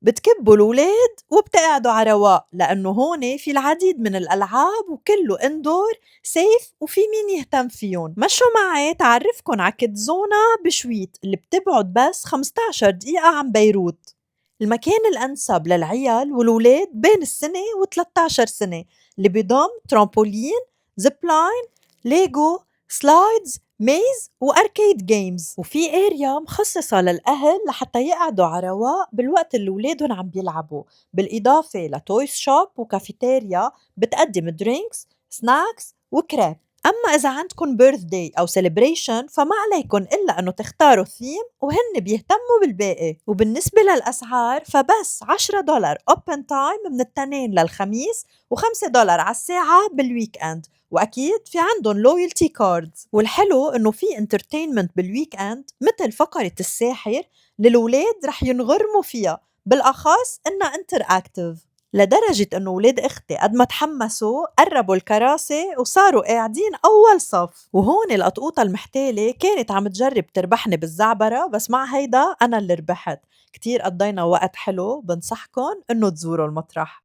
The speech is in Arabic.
بتكبّوا الولاد وبتقعدوا على رواق، لإنه هون في العديد من الألعاب وكلّه indoor safe وفي مين يهتم فيُن. مشوا معي تعرّفكن على كيدزونا بشويت اللي بتبعد بس 15 دقيقة عن بيروت. المكان الأنسب للعيال والولاد بين السنة و13 سنة، اللي بيضم ترامبولين، زيبلاين، ليجو، سلايدز، ميز وأركيد جيمز. وفي اريا مخصصة للأهل لحتى يقعدوا على رواق بالوقت اللي ولادن عم بيلعبوا، بالإضافة لتويس شوب وكافيتيريا بتقدم درينكس سناكس وكريب. أما إذا عندكن birthday أو celebration فما عليكن إلا أنه تختاروا الثيم وهن بيهتموا بالباقي. وبالنسبة للأسعار فبس $10 open time من التنين للخميس و$5 على الساعة بالويك اند، وأكيد في عندن loyalty cards. والحلو إنه في entertainment بالويك اند مثل فقرة الساحر اللي الولاد رح ينغرموا فيها، بالأخص إنها interactive، لدرجة إنه ولاد أختي قد ما تحمسوا قربوا الكراسي وصاروا قاعدين أول صف. وهون القطقوطة المحتالة كانت عم تجرب تربحني بالزعبرة، بس مع هيدا أنا اللي ربحت. كتير قضينا وقت حلو، بنصحكن إنه تزوروا المطرح.